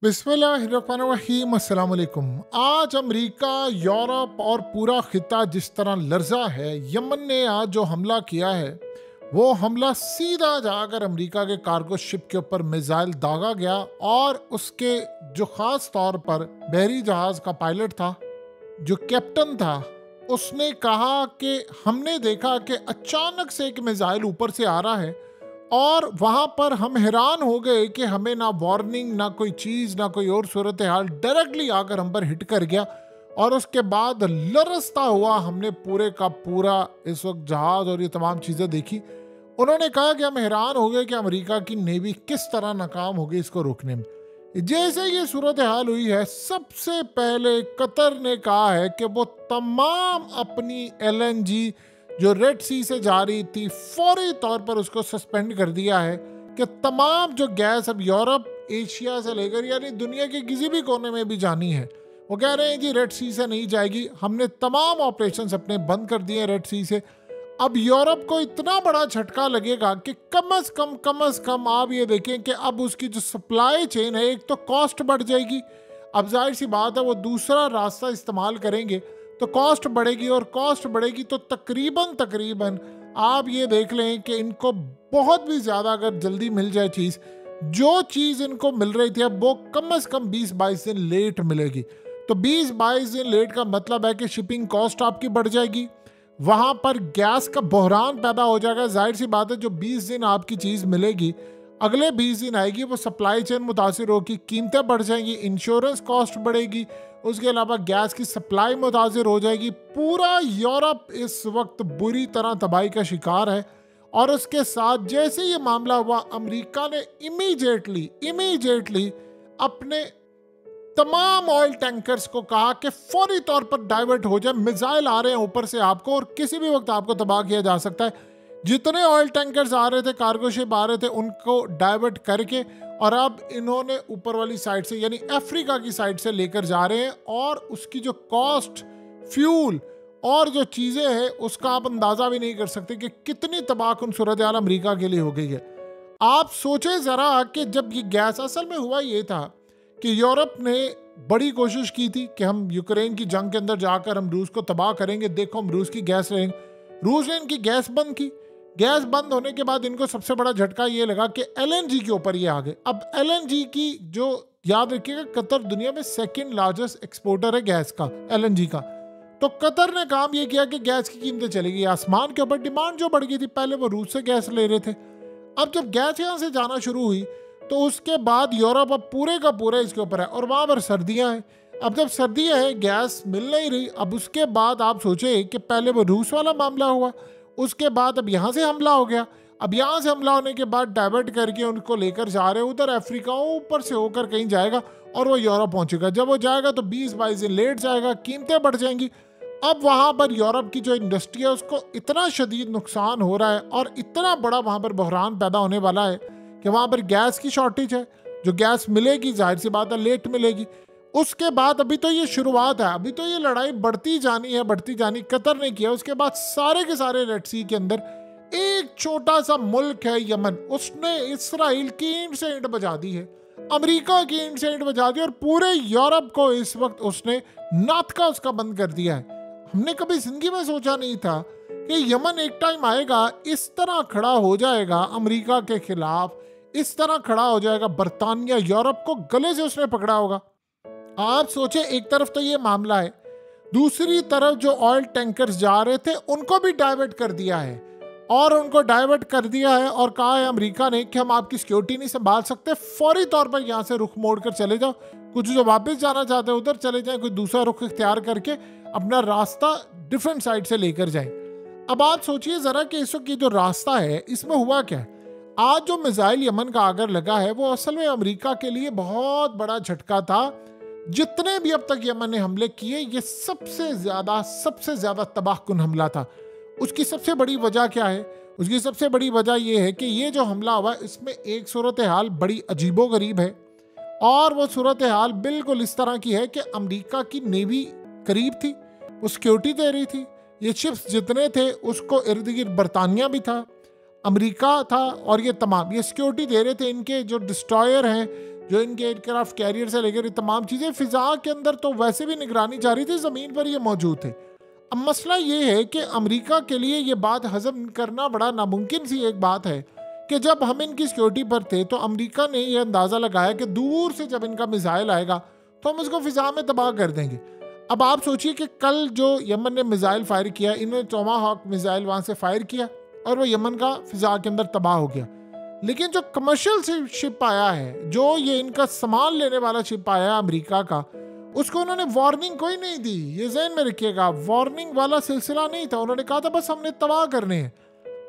बिस्मिल्लाहिर्रहमानिर्रहीम, अस्सलाम वालेकुम। आज अमेरिका, यूरोप और पूरा खिता जिस तरह लर्जा है, यमन ने आज जो हमला किया है वो हमला सीधा जाकर अमेरिका के कार्गो शिप के ऊपर मिसाइल दागा गया। और उसके जो ख़ास तौर पर बहरी जहाज़ का पायलट था, जो कैप्टन था, उसने कहा कि हमने देखा कि अचानक से एक मिसाइल ऊपर से आ रहा है और वहाँ पर हम हैरान हो गए कि हमें ना वार्निंग, ना कोई चीज़, ना कोई और सूरत हाल, डायरेक्टली आकर हम पर हिट कर गया। और उसके बाद लरसता हुआ हमने पूरे का पूरा इस वक्त जहाज़ और ये तमाम चीज़ें देखी। उन्होंने कहा कि हम हैरान हो गए कि अमेरिका की नेवी किस तरह नाकाम हो गई इसको रोकने में। जैसे ये सूरत हाल हुई है, सबसे पहले कतर ने कहा है कि वो तमाम अपनी एलएनजी जो रेड सी से जा रही थी फौरी तौर पर उसको सस्पेंड कर दिया है कि तमाम जो गैस अब यूरोप, एशिया से लेकर यानी दुनिया के किसी भी कोने में भी जानी है, वो कह रहे हैं जी रेड सी से नहीं जाएगी। हमने तमाम ऑपरेशंस अपने बंद कर दिए रेड सी से। अब यूरोप को इतना बड़ा झटका लगेगा कि कम अज कम आप ये देखें कि अब उसकी जो सप्लाई चेन है, एक तो कॉस्ट बढ़ जाएगी। अब जाहिर सी बात है वो दूसरा रास्ता इस्तेमाल करेंगे तो कॉस्ट बढ़ेगी, और कॉस्ट बढ़ेगी तो तकरीबन आप ये देख लें कि इनको बहुत भी ज़्यादा अगर जल्दी मिल जाए चीज़, जो चीज़ इनको मिल रही थी अब वो कम अज़ कम 20-22 दिन लेट मिलेगी। तो 20-22 दिन लेट का मतलब है कि शिपिंग कॉस्ट आपकी बढ़ जाएगी, वहाँ पर गैस का बहरान पैदा हो जाएगा। जाहिर सी बात है जो 20 दिन आपकी चीज़ मिलेगी, अगले 20 दिन आएगी वो सप्लाई चेन मुतासिर होगी, कीमतें बढ़ जाएंगी, इंश्योरेंस कॉस्ट बढ़ेगी, उसके अलावा गैस की सप्लाई मुतासिर हो जाएगी। पूरा यूरोप इस वक्त बुरी तरह तबाही का शिकार है। और उसके साथ जैसे ये मामला हुआ, अमेरिका ने इमीडिएटली अपने तमाम ऑयल टैंकर्स को कहा कि फौरी तौर पर डाइवर्ट हो जाए, मिसाइल आ रहे हैं ऊपर से आपको और किसी भी वक्त आपको तबाह किया जा सकता है। जितने ऑयल टैंकर्स आ रहे थे, कार्गो शिप आ रहे थे, उनको डाइवर्ट करके और अब इन्होंने ऊपर वाली साइड से यानी अफ्रीका की साइड से लेकर जा रहे हैं। और उसकी जो कॉस्ट, फ्यूल और जो चीज़ें हैं उसका आप अंदाज़ा भी नहीं कर सकते कि कितनी तबाहकुन सूरत हाल अमरीका के लिए हो गई है। आप सोचें ज़रा कि जब ये गैस, असल में हुआ ये था कि यूरोप ने बड़ी कोशिश की थी कि हम यूक्रेन की जंग के अंदर जाकर हम रूस को तबाह करेंगे, देखो हम रूस की गैस लेंगे। रूस ने इनकी गैस बंद की। गैस बंद होने के बाद इनको सबसे बड़ा झटका ये लगा कि एलएनजी के ऊपर ये आ गए। अब एलएनजी की जो, याद रखिएगा, कतर दुनिया में सेकंड लार्जेस्ट एक्सपोर्टर है गैस का, एलएनजी का। तो कतर ने काम ये किया कि गैस की कीमतें चली गई आसमान के ऊपर, डिमांड जो बढ़ गई थी, पहले वो रूस से गैस ले रहे थे, अब जब गैस यहाँ से जाना शुरू हुई तो उसके बाद यूरोप अब पूरे का पूरा इसके ऊपर है। और वहाँ पर सर्दियाँ हैं, अब जब सर्दियाँ हैं गैस मिल नहीं रही। अब उसके बाद आप सोचें कि पहले वो रूस वाला मामला हुआ, उसके बाद अब यहाँ से हमला हो गया। अब यहाँ से हमला होने के बाद डाइवर्ट करके उनको लेकर जा रहे हैं उधर अफ्रीका, ऊपर से होकर कहीं जाएगा और वो यूरोप पहुँचेगा। जब वो जाएगा तो 20-22 दिन लेट जाएगा, कीमतें बढ़ जाएंगी। अब वहाँ पर यूरोप की जो इंडस्ट्री है उसको इतना शदीद नुकसान हो रहा है और इतना बड़ा वहाँ पर बहरान पैदा होने वाला है कि वहाँ पर गैस की शॉर्टेज है। जो गैस मिलेगी जाहिर सी बात है लेट मिलेगी। उसके बाद अभी तो ये शुरुआत है, अभी तो ये लड़ाई बढ़ती जानी कतर ने किया। उसके बाद सारे के सारे रेड सी के अंदर एक छोटा सा मुल्क है यमन, उसने इसराइल की ईंट से ईंट बजा दी है, अमेरिका की ईंट से ईंट बजा दी और पूरे यूरोप को इस वक्त उसने नाथका उसका बंद कर दिया है। हमने कभी जिंदगी में सोचा नहीं था कि यमन एक टाइम आएगा इस तरह खड़ा हो जाएगा अमेरिका के खिलाफ, इस तरह खड़ा हो जाएगा। बरतानिया, यूरोप को गले से उसने पकड़ा होगा। आप सोचे, एक तरफ तो ये मामला है, दूसरी तरफ जो ऑयल टैंकर्स जा रहे थे उनको भी डाइवर्ट कर दिया है। और उनको डाइवर्ट कर दिया है और कहा है अमेरिका ने कि हम आपकी सिक्योरिटी नहीं संभाल सकते, फौरी तौर पर यहाँ से रुख मोड़ कर चले जाओ। कुछ जो वापस जाना चाहते हैं उधर चले जाएं, कोई दूसरा रुख इख्तियार करके अपना रास्ता डिफरेंट साइड से लेकर जाएं। अब आप सोचिए ज़रा कि इस वक्त ये जो रास्ता है इसमें हुआ क्या है। आज जो मिसाइल यमन का आकर लगा है वो असल में अमेरिका के लिए बहुत बड़ा झटका था। जितने भी अब तक यमन ने हमले किए, ये सबसे ज़्यादा तबाहकुन हमला था। उसकी सबसे बड़ी वजह क्या है? उसकी सबसे बड़ी वजह यह है कि ये जो हमला हुआ इसमें एक सूरत हाल बड़ी अजीबोगरीब है। और वो सूरत हाल बिल्कुल इस तरह की है कि अमेरिका की नेवी करीब थी, वो सिक्योरिटी दे रही थी। ये शिप्स जितने थे उसको इर्द गिर्द बरतानिया भी था, अमेरिका था और ये तमाम ये सिक्योरिटी दे रहे थे। इनके जो डिस्ट्रॉयर हैं, जो इनके एयरक्राफ्ट कैरियर से लेकर तमाम चीज़ें फिजा के अंदर तो वैसे भी निगरानी जारी थी, ज़मीन पर ये मौजूद थे। अब मसला ये है कि अमेरिका के लिए ये बात हजम करना बड़ा नामुमकिन सी एक बात है कि जब हम इनकी सिक्योरिटी पर थे तो अमेरिका ने यह अंदाज़ा लगाया कि दूर से जब इनका मिसाइल आएगा तो हम उसको फिजा में तबाह कर देंगे। अब आप सोचिए कि कल जो यमन ने मिसाइल फायर किया, इन्होंने टोमाहॉक मिसाइल वहाँ से फायर किया और वो यमन का फिजा के अंदर तबाह हो गया। लेकिन जो कमर्शियल शिप आया है, जो ये इनका सामान लेने वाला शिप आया है अमेरिका का, उसको उन्होंने वार्निंग कोई नहीं दी। ये ज़हन में रखिएगा, वार्निंग वाला सिलसिला नहीं था। उन्होंने कहा था बस हमने तबाह करने हैं।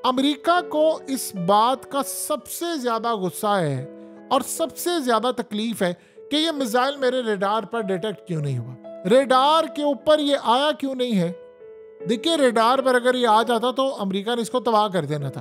अमेरिका को इस बात का सबसे ज़्यादा गुस्सा है और सबसे ज़्यादा तकलीफ है कि ये मिसाइल मेरे रेडार पर डिटेक्ट क्यों नहीं हुआ, रेडार के ऊपर ये आया क्यों नहीं है। देखिए, रेडार पर अगर ये आ जाता तो अमेरिका ने इसको तबाह कर देना था।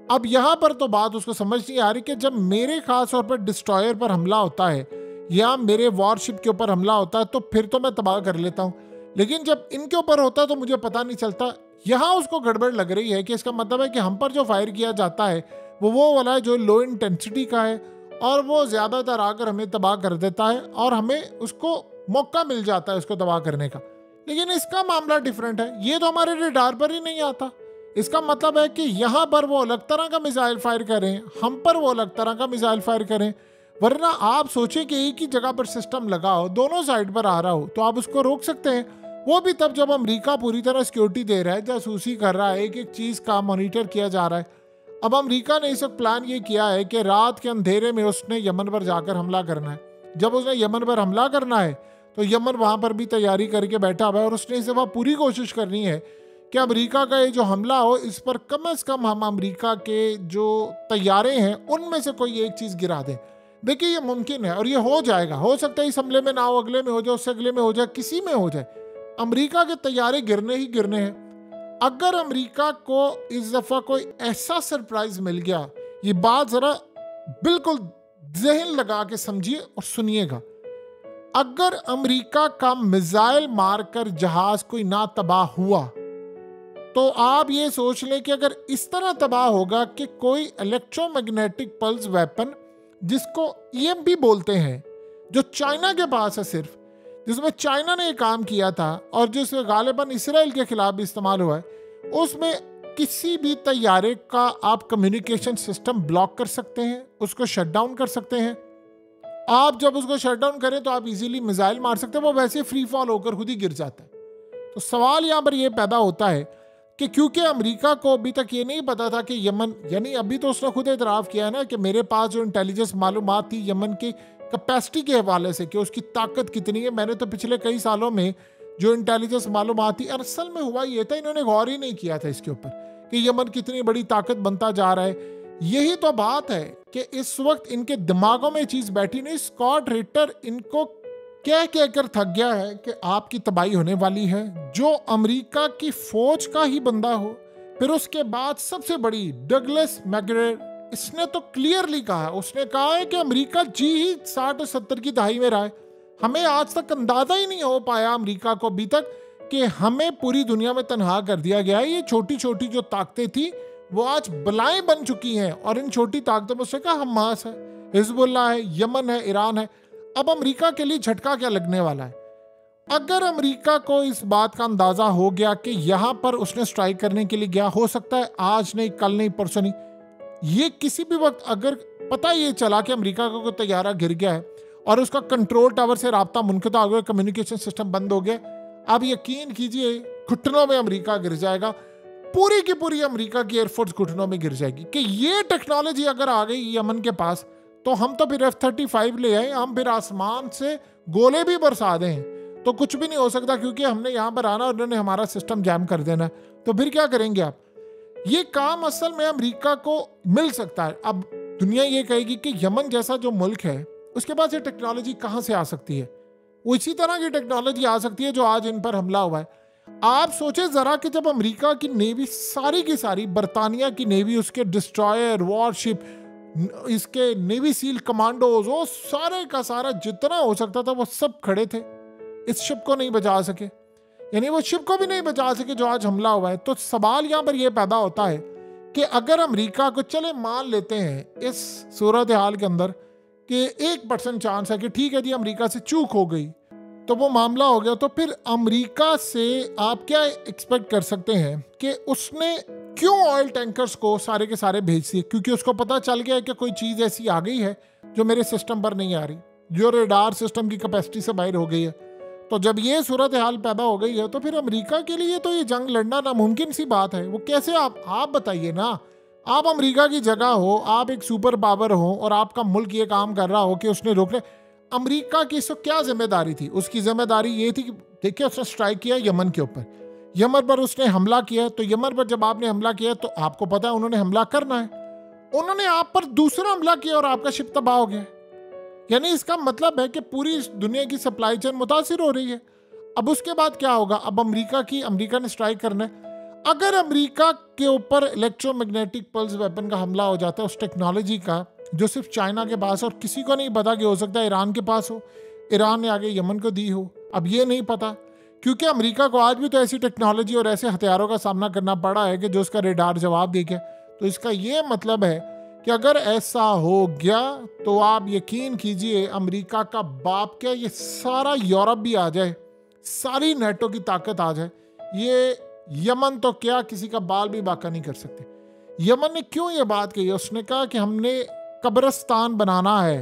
अब यहाँ पर तो बात उसको समझ नहीं आ रही कि जब मेरे खास तौर पर डिस्ट्रॉयर पर हमला होता है या मेरे वॉरशिप के ऊपर हमला होता है तो फिर तो मैं तबाह कर लेता हूँ, लेकिन जब इनके ऊपर होता है तो मुझे पता नहीं चलता। यहाँ उसको गड़बड़ लग रही है कि इसका मतलब है कि हम पर जो फायर किया जाता है वो वाला है जो लो इंटेंसिटी का है और वो ज़्यादातर आकर हमें तबाह कर देता है और हमें उसको मौका मिल जाता है उसको तबाह करने का। लेकिन इसका मामला डिफरेंट है, ये तो हमारे रेडार पर ही नहीं आता। इसका मतलब है कि यहाँ पर वो अलग तरह का मिसाइल फायर करें, हम पर वो अलग तरह का मिसाइल फायर करें। वरना आप सोचें कि एक ही जगह पर सिस्टम लगा हो, दोनों साइड पर आ रहा हो, तो आप उसको रोक सकते हैं। वो भी तब जब अमेरिका पूरी तरह सिक्योरिटी दे रहा है, जासूसी कर रहा है, एक एक चीज़ का मॉनिटर किया जा रहा है। अब अमेरिका ने इस वक्त प्लान ये किया है कि रात के अंधेरे में उसने यमन पर जाकर हमला करना है। जब उसने यमन पर हमला करना है तो यमन वहाँ पर भी तैयारी करके बैठा हुआ है और उसने इस दफ़ा पूरी कोशिश करनी है कि अमेरिका का ये जो हमला हो इस पर कम से कम हम अमेरिका के जो तैयारे हैं उनमें से कोई एक चीज़ गिरा दें। देखिए, ये मुमकिन है और ये हो जाएगा। हो सकता है इस हमले में ना हो, अगले में हो जाए, उससे अगले में हो जाए, किसी में हो जाए। अमेरिका के तैयारे गिरने ही गिरने हैं। अगर अमेरिका को इस दफ़ा कोई ऐसा सरप्राइज मिल गया, ये बात ज़रा बिल्कुल जहन लगा के समझिए और सुनिएगा। अगर अमेरिका का मिसाइल मारकर जहाज कोई ना तबाह हुआ तो आप ये सोच लें कि अगर इस तरह तबाह होगा कि कोई इलेक्ट्रोमैग्नेटिक पल्स वेपन, जिसको EMP बोलते हैं, जो चाइना के पास है सिर्फ, जिसमें चाइना ने काम किया था और जिसमें गालिबन इसराइल के खिलाफ भी इस्तेमाल हुआ है, उसमें किसी भी तैयारे का आप कम्युनिकेशन सिस्टम ब्लॉक कर सकते हैं, उसको शट डाउन कर सकते हैं। आप जब उसको शट डाउन करें तो आप इजीली मिसाइल मार सकते हैं, वो वैसे फ्री फॉल होकर खुद ही गिर जाता है। तो सवाल यहाँ पर ये पैदा होता है कि क्योंकि अमेरिका को अभी तक ये नहीं पता था कि यमन, यानी अभी तो उसने खुद एतराफ़ किया है ना कि मेरे पास जो इंटेलिजेंस मालूमात थी यमन की कैपेसिटी के हवाले से कि उसकी ताकत कितनी है, मैंने तो पिछले कई सालों में जो इंटेलिजेंस मालूमात थी, असल में हुआ ये था, इन्होंने गौर ही नहीं किया था इसके ऊपर कि यमन कितनी बड़ी ताकत बनता जा रहा है। यही तो बात है कि इस वक्त इनके दिमागों में चीज़ बैठी नहीं। स्कॉट रिटर इनको कह कहकर थक गया है कि आपकी तबाही होने वाली है। जो अमेरिका की फौज का ही बंदा हो, फिर उसके बाद सबसे बड़ी डगलस मैकग्रेगर, इसने तो क्लियरली कहा, उसने कहा है कि अमेरिका जी ही 60 और 70 की दहाई में रहा है। हमें आज तक अंदाजा ही नहीं हो पाया अमेरिका को अभी तक कि हमें पूरी दुनिया में तनहा कर दिया गया है। ये छोटी छोटी जो ताकतें थी वो आज बलाएं बन चुकी हैं और इन छोटी ताकतों में से कहा हमास है, हिजबुल्लाह है, यमन है, ईरान है। अब अमेरिका के लिए झटका क्या लगने वाला है? अगर अमेरिका को इस बात का अंदाजा हो गया कि यहाँ पर उसने स्ट्राइक करने के लिए गया, हो सकता है आज नहीं, कल नहीं, परसों नहीं, ये किसी भी वक्त अगर पता ये चला कि अमेरिका का कोई तैयारा गिर गया है और उसका कंट्रोल टावर से राब्ता मुनक़ता हो गया, कम्युनिकेशन सिस्टम बंद हो गया, आप यकीन कीजिए घुटनों में अमेरिका गिर जाएगा। पूरी की पूरी अमेरिका की एयरफोर्स घुटनों में गिर जाएगी कि ये टेक्नोलॉजी अगर आ गई यमन के पास तो हम तो फिर F-35 ले आए, हम फिर आसमान से गोले भी बरसा दें तो कुछ भी नहीं हो सकता, क्योंकि हमने यहाँ पर आना और उन्होंने हमारा सिस्टम जैम कर देना। तो फिर क्या करेंगे आप? ये काम असल में अमेरिका को मिल सकता है। अब दुनिया ये कहेगी कि यमन जैसा जो मुल्क है उसके पास ये टेक्नोलॉजी कहाँ से आ सकती है? वो इसी तरह की टेक्नोलॉजी आ सकती है जो आज इन पर हमला हुआ है। आप सोचे जरा कि जब अमेरिका की नेवी सारी की सारी, बरतानिया की नेवी, उसके डिस्ट्रॉयर, वॉरशिप, इसके नेवी सील कमांडोज, वो सारे का सारा जितना हो सकता था वो सब खड़े थे, इस शिप को नहीं बचा सके, यानी वो शिप को भी नहीं बचा सके जो आज हमला हुआ है। तो सवाल यहाँ पर यह पैदा होता है कि अगर अमेरिका को, चले मान लेते हैं इस सूरत हाल के अंदर कि 1% चांस है कि ठीक है जी अमेरिका से चूक हो गई तो वो मामला हो गया, तो फिर अमेरिका से आप क्या एक्सपेक्ट कर सकते हैं कि उसने क्यों ऑयल टैंकर्स को सारे के सारे भेज दिए? क्योंकि उसको पता चल गया है कि कोई चीज़ ऐसी आ गई है जो मेरे सिस्टम पर नहीं आ रही, जो रेडार सिस्टम की कैपेसिटी से बाहर हो गई है। तो जब ये सूरत हाल पैदा हो गई है तो फिर अमेरिका के लिए तो ये जंग लड़ना नामुमकिन सी बात है। वो कैसे, आप बताइए ना, आप अमेरिका की जगह हो, आप एक सुपर पावर हो और आपका मुल्क ये काम कर रहा हो कि उसने रोकने, अमेरिका की इसको क्या जिम्मेदारी थी? उसकी जिम्मेदारी ये थी कि देखिए उसने स्ट्राइक किया यमन के ऊपर, यमन पर उसने हमला किया, तो यमन पर जब आपने हमला किया तो आपको पता है उन्होंने हमला करना है, उन्होंने आप पर दूसरा हमला किया और आपका शिप तबाह हो गया। यानी इसका मतलब है कि पूरी दुनिया की सप्लाई चेन मुतासिर हो रही है। अब उसके बाद क्या होगा? अब अमेरिका ने स्ट्राइक करना है। अगर अमेरिका के ऊपर इलेक्ट्रोमैग्नेटिक पल्स वेपन का हमला हो जाता है, उस टेक्नोलॉजी का जो सिर्फ चाइना के पास और किसी को नहीं पता, कि हो सकता है ईरान के पास हो, ईरान ने आगे यमन को दी हो, अब ये नहीं पता, क्योंकि अमेरिका को आज भी तो ऐसी टेक्नोलॉजी और ऐसे हथियारों का सामना करना पड़ा है कि जो उसका रेडार जवाब दे गया। तो इसका ये मतलब है कि अगर ऐसा हो गया तो आप यकीन कीजिए अमेरिका का बाप क्या, ये सारा यूरोप भी आ जाए, सारी नेटो की ताकत आ जाए, ये यमन तो क्या किसी का बाल भी बाका नहीं कर सकते। यमन ने क्यों ये बात कही? उसने कहा कि हमने कब्रिस्तान बनाना है,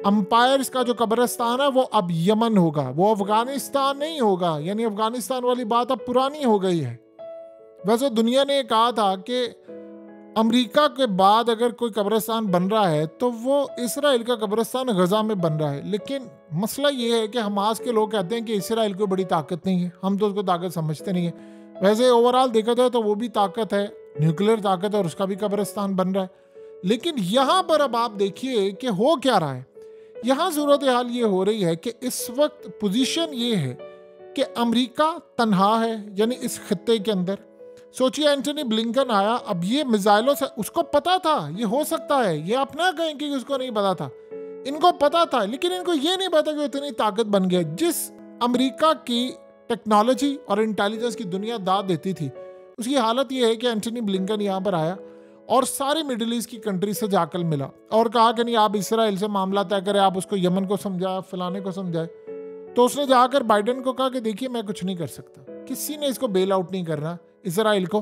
अंपायर्स का जो कब्रिस्तान है वो अब यमन होगा, वो अफगानिस्तान नहीं होगा। यानी अफगानिस्तान वाली बात अब पुरानी हो गई है। वैसे दुनिया ने कहा था कि अमेरिका के बाद अगर कोई कब्रिस्तान बन रहा है तो वो इसराइल का कब्रिस्तान गजा में बन रहा है। लेकिन मसला ये है कि हमास के लोग कहते हैं कि इसराइल को बड़ी ताकत नहीं है, हम तो उसको ताकत समझते नहीं है। वैसे ओवरऑल देखा जाए तो वो भी ताकत है, न्यूक्लियर ताकत है, और उसका भी कब्रिस्तान बन रहा है। लेकिन यहाँ पर अब आप देखिए कि हो क्या रहा है। यहाँ सूरत हाल ये हो रही है कि इस वक्त पोजीशन ये है कि अमेरिका तन्हा है, यानी इस खित्ते के अंदर। सोचिए एंटनी ब्लिंकन आया, अब ये मिसाइलों से, उसको पता था ये हो सकता है, ये आप ना कहें कि उसको नहीं पता था, इनको पता था, लेकिन इनको ये नहीं पता कि इतनी ताकत बन गया। जिस अमेरिका की टेक्नोलॉजी और इंटेलिजेंस की दुनिया दाद देती थी, उसकी हालत ये है कि एंटनी ब्लिंकन यहाँ पर आया और सारे मिडिल ईस्ट की कंट्री से जाकर मिला और कहा कि नहीं आप इसराइल से मामला तय करें, आप उसको यमन को समझाए, फलाने को समझाए। तो उसने जाकर बाइडेन को कहा कि देखिए मैं कुछ नहीं कर सकता, किसी ने इसको बेल आउट नहीं करना इसराइल को,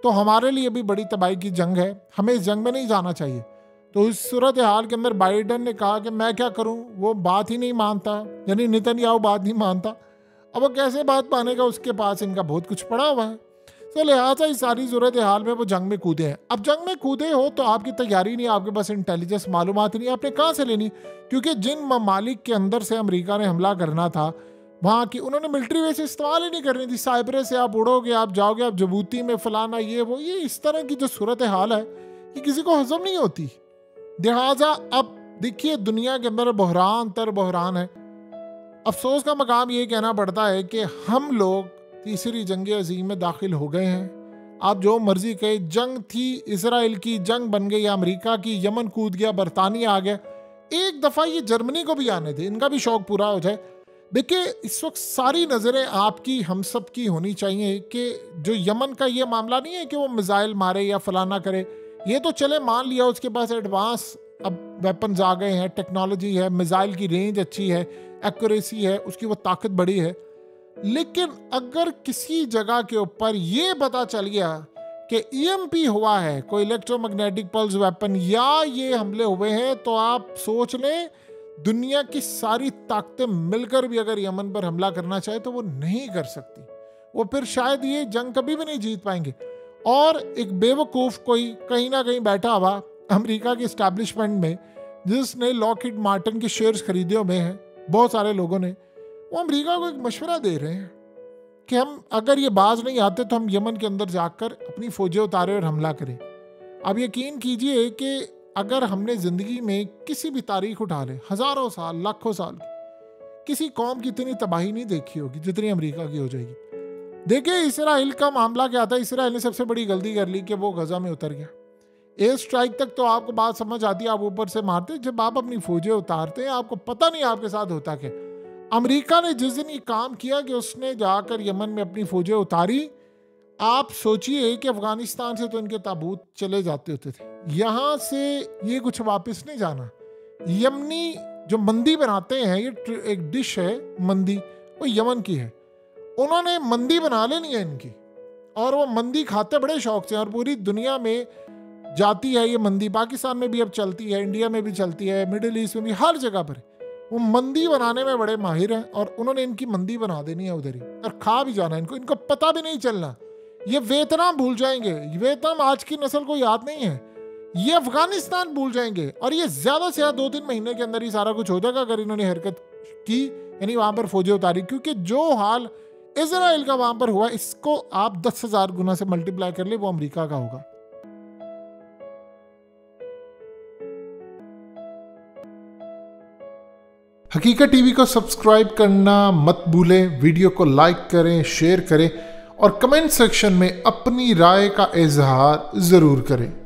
तो हमारे लिए भी बड़ी तबाही की जंग है, हमें इस जंग में नहीं जाना चाहिए। तो इस सूरत हाल के अंदर बाइडेन ने कहा कि मैं क्या करूं, वो बात ही नहीं मानता, यानी नेतन्याहू बात नहीं मानता। अब वो कैसे बात मानेगा, उसके पास इनका बहुत कुछ पड़ा हुआ है। तो लिहाजा इस सारी सूरत हाल में वो जंग में कूदे हैं। अब जंग में कूदे हो तो आपकी तैयारी नहीं, आपके पास इंटेलिजेंस मालूमात नहीं, आपने कहाँ से लेनी? क्योंकि जिन ममालिक के अंदर से अमेरिका ने हमला करना था वहाँ की उन्होंने मिलिट्री बेस इस्तेमाल ही नहीं करनी थी। साइप्रस से आप उड़ोगे, आप जाओगे, आप जबूती में फलाना ये वो, ये इस तरह की जो सूरत हाल है ये किसी को हजम नहीं होती। लिहाजा अब देखिए दुनिया के अंदर बहरान तर बहरान है। अफसोस का मकाम ये कहना पड़ता है कि हम लोग तीसरी जंग अजीम में दाखिल हो गए हैं। आप जो मर्जी कहे, जंग थी इसराइल की, जंग बन गई अमेरिका की, यमन कूद गया, बरतानिया आ गया। एक दफ़ा ये जर्मनी को भी आने दे, इनका भी शौक पूरा हो जाए। देखिए इस वक्त सारी नज़रें आपकी हम सब की होनी चाहिए कि जो यमन का ये मामला नहीं है कि वो मिसाइल मारे या फलाना करे, ये तो चले मान लिया उसके पास एडवांस अब वेपन्स आ गए हैं, टेक्नोलॉजी है, मिसाइल की रेंज अच्छी है, एक्यूरेसी है, उसकी वो ताकत बड़ी है। लेकिन अगर किसी जगह के ऊपर ये पता चल गया कि ईएमपी हुआ है, कोई इलेक्ट्रोमैग्नेटिक पल्स वेपन, या ये हमले हुए हैं, तो आप सोच लें दुनिया की सारी ताकतें मिलकर भी अगर यमन पर हमला करना चाहे तो वो नहीं कर सकती। वो फिर शायद ये जंग कभी भी नहीं जीत पाएंगे। और एक बेवकूफ़ कोई कहीं ना कहीं बैठा हुआ अमेरिका की एस्टैब्लिशमेंट में, जिसने लॉकहीड मार्टिन के शेयर्स खरीदे हुए हैं बहुत सारे लोगों ने, वो अमेरिका को एक मशवरा दे रहे हैं कि हम अगर ये बाज नहीं आते तो हम यमन के अंदर जाकर अपनी फौजें उतारें और हमला करें। अब यकीन कीजिए कि अगर हमने ज़िंदगी में किसी भी तारीख उठा ले, हज़ारों साल लाखों साल की, किसी कौम की इतनी तबाही नहीं देखी होगी जितनी अमेरिका की हो जाएगी। देखिए इसराइल का मामला क्या था। इसराइल ने सबसे बड़ी गलती कर ली कि वो गजा में उतर गया। एयर स्ट्राइक तक तो आपको बात समझ आती है, आप ऊपर से मारते, जब आप अपनी फौजें उतारते हैं आपको पता नहीं आपके साथ होता क्या। अमेरिका ने जिस दिन ये काम किया कि उसने जाकर यमन में अपनी फौजें उतारी, आप सोचिए कि अफगानिस्तान से तो इनके ताबूत चले जाते होते थे, यहाँ से ये कुछ वापस नहीं जाना। यमनी जो मंदी बनाते हैं, ये एक डिश है मंदी, वो यमन की है। उन्होंने मंदी बना लेनी है इनकी, और वो मंदी खाते बड़े शौक से, और पूरी दुनिया में जाती है ये मंदी। पाकिस्तान में भी अब चलती है, इंडिया में भी चलती है, मिडिल ईस्ट में भी, हर जगह पर वो मंदी बनाने में बड़े माहिर हैं। और उन्होंने इनकी मंदी बना देनी है उधर ही, और खा भी जाना इनको, इनको पता भी नहीं चलना। ये वियतनाम भूल जाएंगे, वियतनाम आज की नस्ल को याद नहीं है, ये अफगानिस्तान भूल जाएंगे। और ये ज्यादा से ज्यादा 2-3 महीने के अंदर ही सारा कुछ हो जाएगा अगर इन्होंने हरकत की, यानी वहां पर फौजें उतारी। क्योंकि जो हाल इजराइल का वहां पर हुआ, इसको आप 10,000 गुना से मल्टीप्लाई कर ले, वो अमेरिका का होगा। हकीकत टीवी को सब्सक्राइब करना मत भूलें, वीडियो को लाइक करें, शेयर करें, और कमेंट सेक्शन में अपनी राय का इजहार जरूर करें।